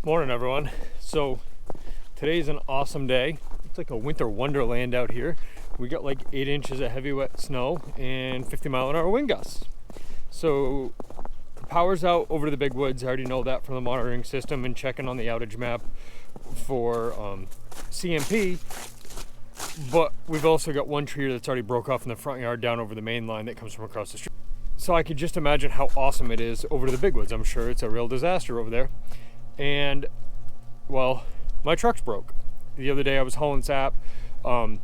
Morning everyone. So today's an awesome day. It's like a winter wonderland out here. We got like 8 inches of heavy wet snow and 50-mile-an-hour wind gusts. So the power's out over to the big woods. I already know that from the monitoring system and checking on the outage map for CMP. But we've also got one tree that's already broke off in the front yard down over the main line that comes from across the street. So I could just imagine how awesome it is over to the big woods. I'm sure it's a real disaster over there. And well, my truck's broke. The other day I was hauling sap and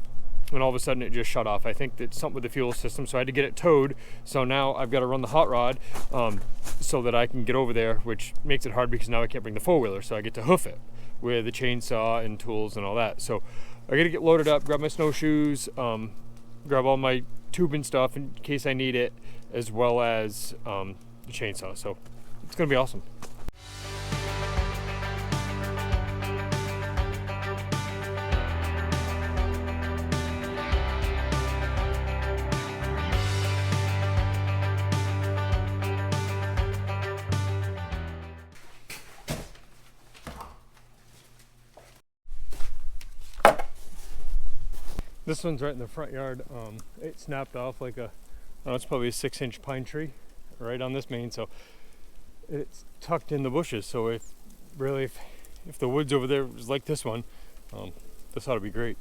all of a sudden it just shut off. I think it's something with the fuel system, so I had to get it towed. So now I've got to run the hot rod so that I can get over there, which makes it hard because now I can't bring the four-wheeler, so I get to hoof it with the chainsaw and tools and all that. So I gotta get loaded up, grab my snowshoes, grab all my tubing stuff in case I need it, as well as the chainsaw. So it's gonna be awesome. This one's right in the front yard. It snapped off like it's probably a 6-inch pine tree right on this main, so it's tucked in the bushes. So if the woods over there was like this one, this ought to be great.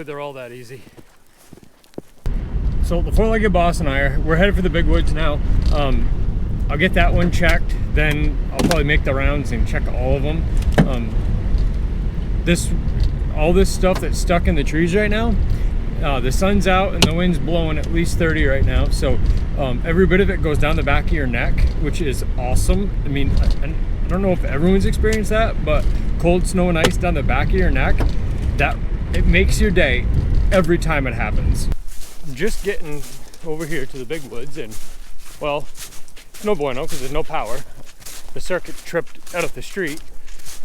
They're all that easy. So the four-legged boss and we're headed for the big woods now. I'll get that one checked, then I'll probably make the rounds and check all of them. All this stuff that's stuck in the trees right now, the sun's out and the wind's blowing at least 30 right now, so every bit of it goes down the back of your neck, which is awesome. I mean, I don't know if everyone's experienced that, but cold snow and ice down the back of your neck, it makes your day every time it happens. I'm just getting over here to the big woods, and well, it's no bueno because there's no power. The circuit tripped out of the street,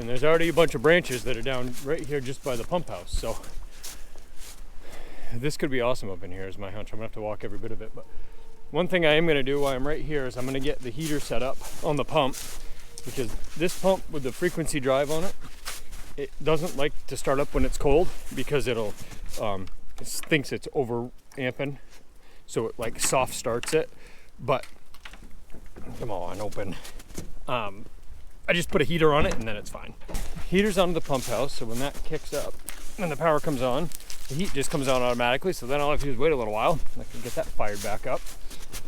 and there's already a bunch of branches that are down right here just by the pump house. So this could be awesome up in here is my hunch. I'm gonna have to walk every bit of it. But one thing I am gonna do while I'm right here is I'm gonna get the heater set up on the pump, because this pump with the frequency drive on it, it doesn't like to start up when it's cold because it thinks it's over amping, so it like soft starts it. But come on, open. I just put a heater on it and then it's fine. Heater's on the pump house, so when that kicks up and the power comes on, the heat just comes on automatically. So then all I have to do is wait a little while. I can get that fired back up.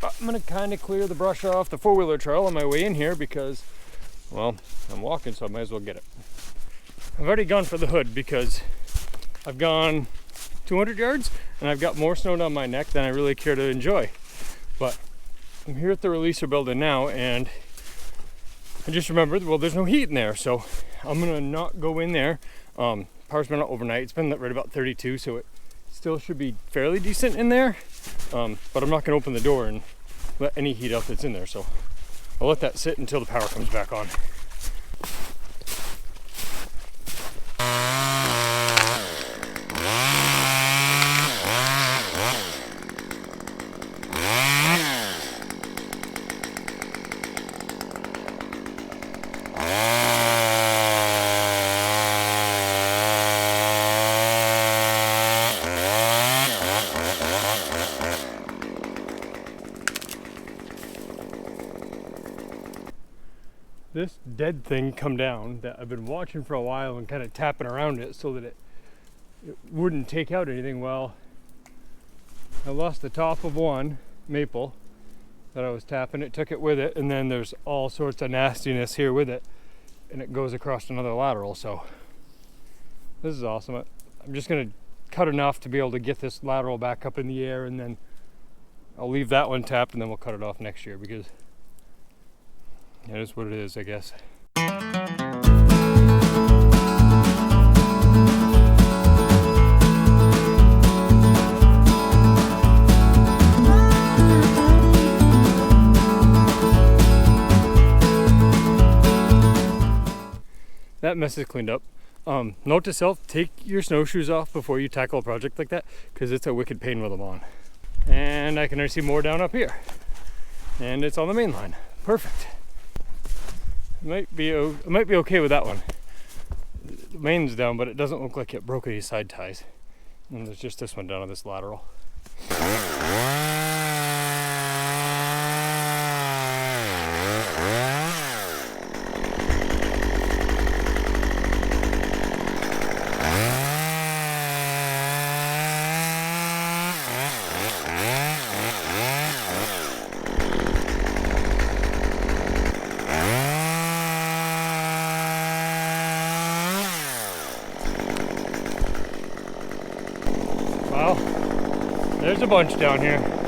But I'm gonna kind of clear the brush off the four-wheeler trail on my way in here because, well, I'm walking, so I might as well get it. I've already gone for the hood because I've gone 200 yards and I've got more snow down my neck than I really care to enjoy. But I'm here at the releaser building now, and I just remembered, well, there's no heat in there, so I'm gonna not go in there. Power's been out overnight. It's been right about 32, so it still should be fairly decent in there. But I'm not gonna open the door and let any heat out that's in there, so I'll let that sit until the power comes back on. this dead thing come down that I've been watching for a while and kind of tapping around it so that it it wouldn't take out anything. Well, I lost the top of one maple that I was tapping. It took it with it, and then there's all sorts of nastiness here with it, and it goes across another lateral. So this is awesome. I'm just gonna cut enough to be able to get this lateral back up in the air, and then I'll leave that one tapped, and then we'll cut it off next year, because it is what it is, I guess. That mess is cleaned up. Note to self, take your snowshoes off before you tackle a project like that, because it's a wicked pain with them on. And I can already see more down up here. And it's on the main line. Perfect. It might be okay with that one. The main's down, but it doesn't look like it broke any side ties. And there's just this one down on this lateral. Well, there's a bunch down here.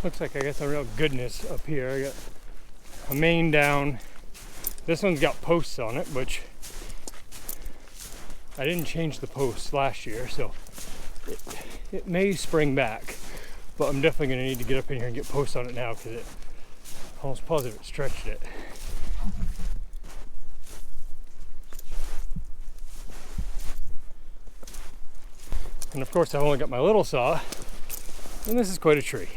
Looks like I got some real goodness up here. I got a main down. This one's got posts on it, which I didn't change the posts last year, so it may spring back, but I'm definitely going to need to get up in here and get posts on it now, because it almost positive it stretched it. And of course I've only got my little saw, and this is quite a tree.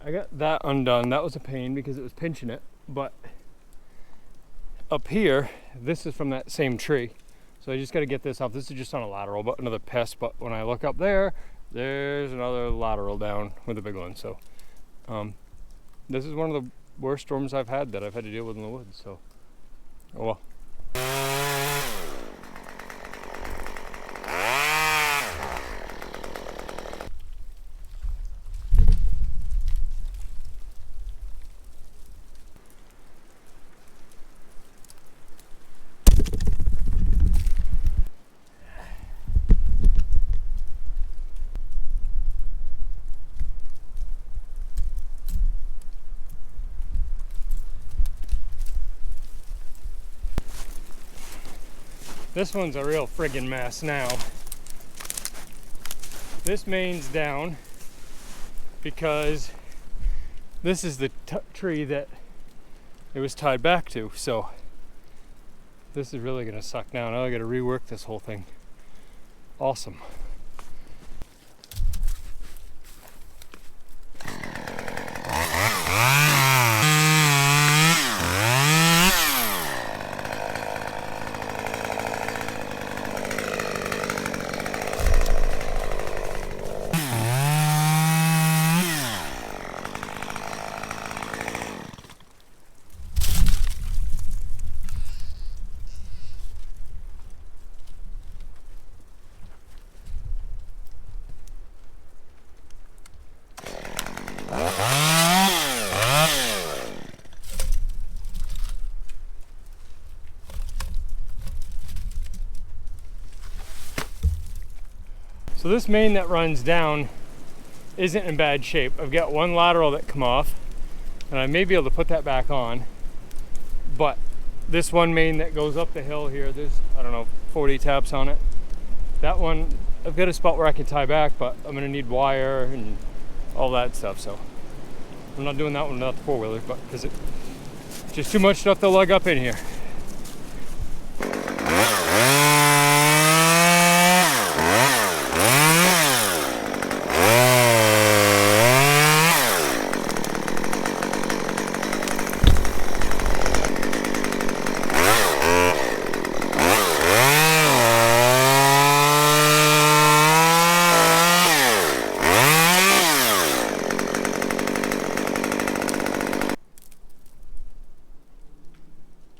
I got that undone. That was a pain because it was pinching it, but up here, this is from that same tree. So I just got to get this off. This is just on a lateral, but another pest. But when I look up there, there's another lateral down with a big one. So This is one of the worst storms I've had that I've had to deal with in the woods, so oh well. This one's a real friggin' mess now. This main's down because this is the tree that it was tied back to, so this is really gonna suck now. Now I gotta rework this whole thing. Awesome. So this main that runs down isn't in bad shape. I've got one lateral that come off, and I may be able to put that back on. But this one main that goes up the hill here, there's, I don't know, 40 taps on it. That one, I've got a spot where I can tie back, but I'm gonna need wire and all that stuff, so I'm not doing that one without the four-wheeler, but because it's just too much stuff to lug up in here.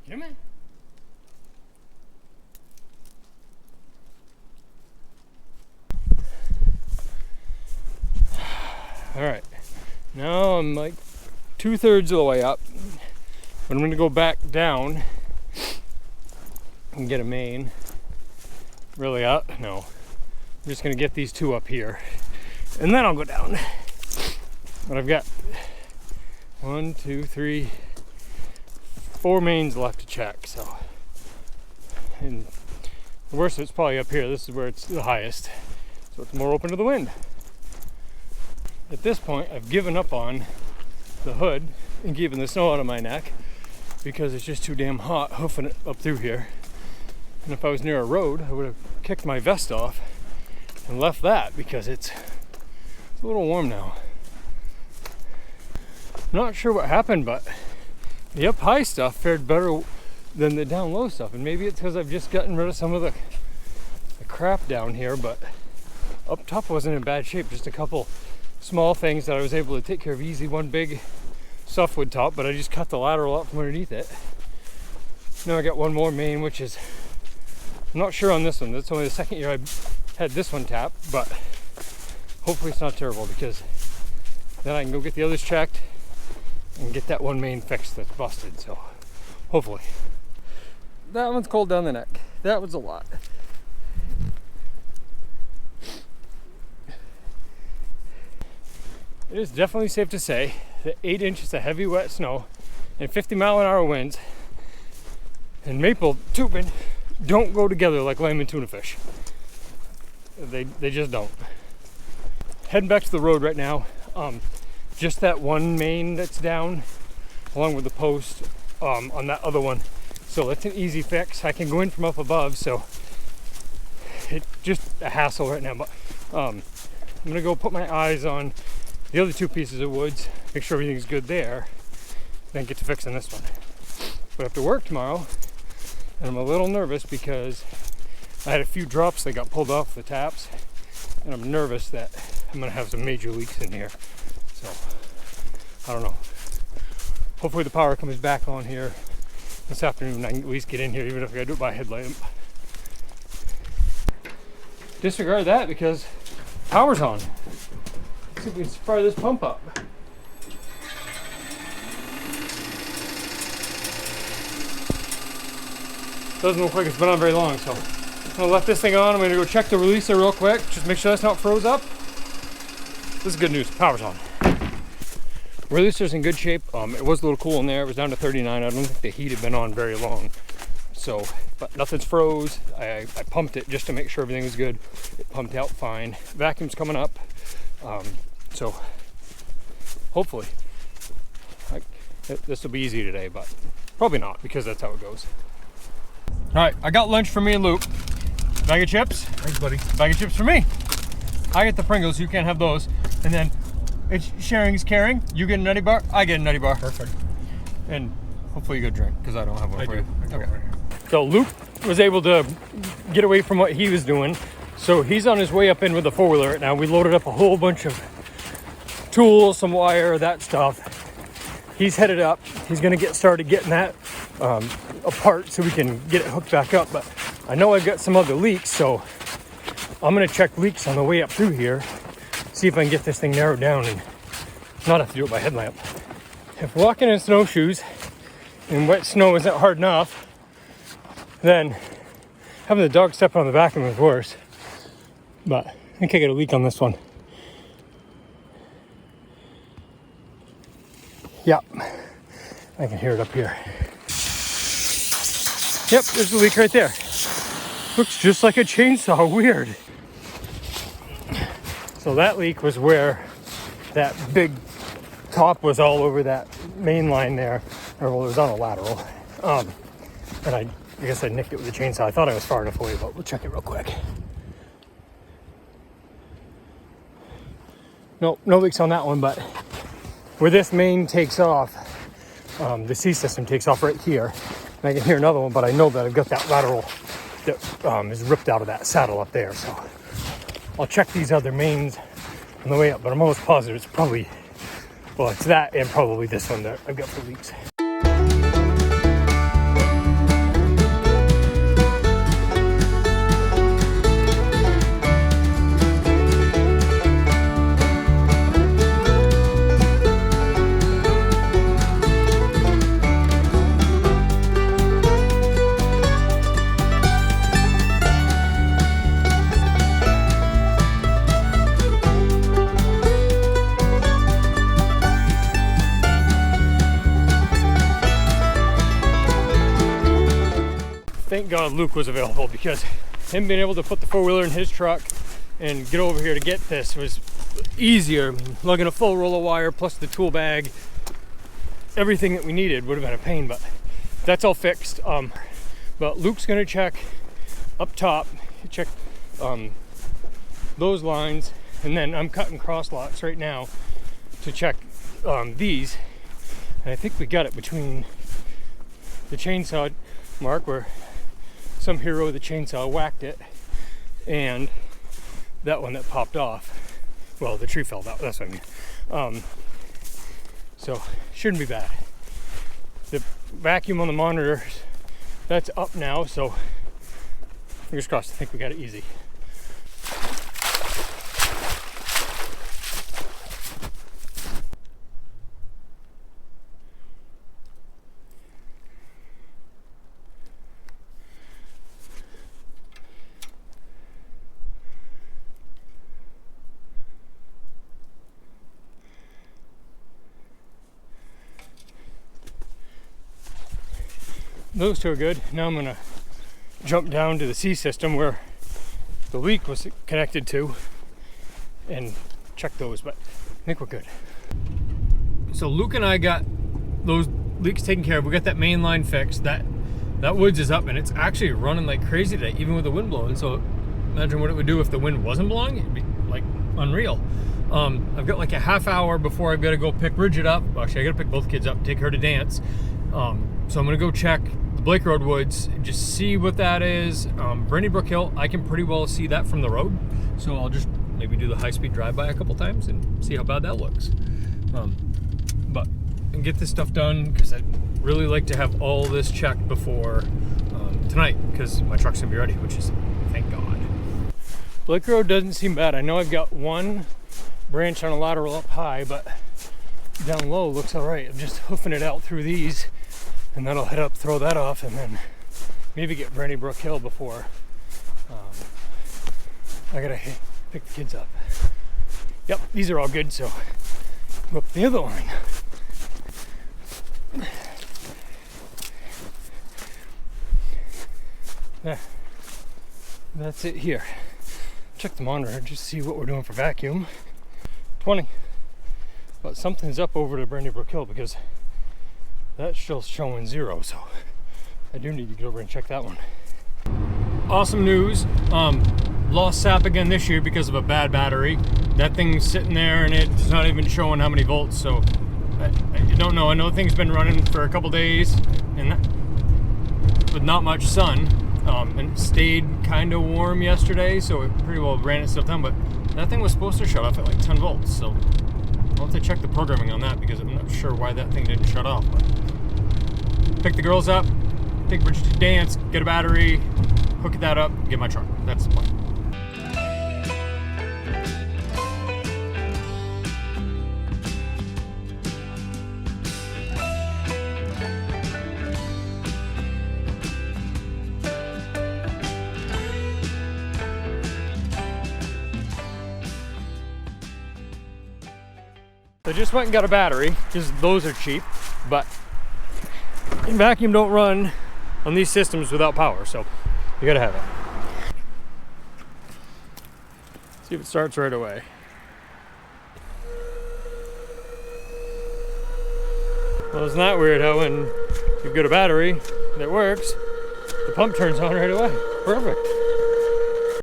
Come on. All right, now I'm like 2/3 of the way up, but I'm gonna go back down and get a main. Really up? No, I'm just gonna get these two up here, and then I'll go down. But I've got 1, 2, 3, 4 mains left to check, so. And the worst it's probably up here. This is where it's the highest, so it's more open to the wind. At this point, I've given up on the hood and keeping the snow out of my neck because it's just too damn hot hoofing it up through here. And if I was near a road, I would have kicked my vest off and left that because it's a little warm now. Not sure what happened, but the up high stuff fared better than the down low stuff, and maybe it's because I've just gotten rid of some of the crap down here, but up top wasn't in bad shape. Just a couple small things that I was able to take care of easy. One big softwood top, but I just cut the lateral out from underneath it. Now I got one more main, which is, I'm not sure on this one. That's only the second year I had this one tapped, but hopefully it's not terrible, because then I can go get the others checked and get that one main fixed that's busted, so hopefully. That one's cold down the neck. That was a lot. It is definitely safe to say that 8 inches of heavy wet snow and 50-mile-an-hour winds and maple tubing don't go together like lamb and tuna fish. They just don't. Heading back to the road right now. Just that one main that's down, along with the post on that other one. So that's an easy fix. I can go in from up above, so it's just a hassle right now. But I'm gonna go put my eyes on the other 2 pieces of woods, make sure everything's good there, then get to fixing this one. But I have to work tomorrow, and I'm a little nervous because I had a few drops that got pulled off the taps, and I'm nervous that I'm gonna have some major leaks in here. So I don't know. Hopefully the power comes back on here this afternoon and I can at least get in here, even if I gotta do it by headlamp. Disregard that because power's on. Let's see if we can fire this pump up. Doesn't look like it's been on very long, so I'm gonna let this thing on. I'm gonna go check the releaser real quick, just make sure that's not froze up. This is good news, power's on. Releaser's in good shape. It was a little cool in there. It was down to 39. I don't think the heat had been on very long. So, but nothing's froze. I pumped it just to make sure everything was good. It pumped out fine. Vacuum's coming up. So hopefully, this will be easy today, but probably not because that's how it goes. All right, I got lunch for me and Luke. Bag of chips. Thanks, buddy. Bag of chips for me. I get the Pringles, you can't have those. And then it's sharing is caring. You get a nutty bar, I get a nutty bar. Perfect. And hopefully you get a drink, because I don't have one for you. Okay. So Luke was able to get away from what he was doing. So he's on his way up in with the four-wheeler right now. We loaded up a whole bunch of tools, some wire, that stuff. He's headed up. He's gonna get started getting that apart so we can get it hooked back up. But I know I've got some other leaks, so I'm gonna check leaks on the way up through here, see if I can get this thing narrowed down and not have to do it by headlamp. If walking in snowshoes and wet snow isn't hard enough, then having the dog step on the back of him is worse. But I think I got a leak on this one. Yep, I can hear it up here. Yep, there's a leak right there. Looks just like a chainsaw, weird. So that leak was where that big top was all over that main line there, or well, it was on a lateral. And I guess I nicked it with a chainsaw. I thought I was far enough away, but we'll check it real quick. No leaks on that one, but where this main takes off, the C system takes off right here. And I can hear another one, but I know that I've got that lateral that is ripped out of that saddle up there. So I'll check these other mains on the way up, but I'm almost positive it's probably, well, it's that and probably this one that I've got for leaks. Thank God Luke was available, because him being able to put the four-wheeler in his truck and get over here to get this was easier. I mean, lugging a full roll of wire plus the tool bag, everything that we needed would have been a pain, but that's all fixed. But Luke's gonna check up top, check those lines, and then I'm cutting cross lots right now to check these. And I think we got it between the chainsaw mark where some hero with a chainsaw whacked it, and that one that popped off. Well, the tree fell out, that's what I mean. So shouldn't be bad. The vacuum on the monitors, that's up now, so fingers crossed. I think we got it easy. Those two are good. Now I'm gonna jump down to the C system where the leak was connected to and check those, but I think we're good. So Luke and I got those leaks taken care of. We got that main line fixed. That woods is up and it's actually running like crazy today, even with the wind blowing. So imagine what it would do if the wind wasn't blowing. It'd be like unreal. I've got like a half hour before I've got to go pick Bridget up. Actually, I got to pick both kids up and take her to dance. So I'm gonna go check the Blake Road woods and just see what that is. Brandy Brook Hill, I can pretty well see that from the road. So I'll just maybe do the high-speed drive-by a couple times and see how bad that looks. But and get this stuff done because I'd really like to have all this checked before tonight, because my truck's gonna be ready, which is, thank God. Lake Road doesn't seem bad. I know I've got one branch on a lateral up high, but down low looks all right. I'm just hoofing it out through these, and then I'll head up, throw that off, and then maybe get Brandy Brook Hill before I gotta pick the kids up. Yep, these are all good, so go up the other line. That's it here. Check the monitor, just see what we're doing for vacuum. 20. But something's up over to Brandy Brook Hill because that's still showing 0, so I do need to get over and check that one. Awesome news. Lost sap again this year because of a bad battery. That thing's sitting there and it's not even showing how many volts, so I don't know. I know the thing's been running for a couple days and with not much sun, and it stayed kind of warm yesterday, so it pretty well ran itself down, but that thing was supposed to shut off at like 10 volts, so I'll have to check the programming on that because I'm not sure why that thing didn't shut off. But pick the girls up, take Bridget to dance, get a battery, hook that up, get my truck. That's the plan. I just went and got a battery because those are cheap, but vacuum don't run on these systems without power, so you gotta have it. See if it starts right away. Well, isn't that weird how when you've got a battery that works, the pump turns on right away? Perfect.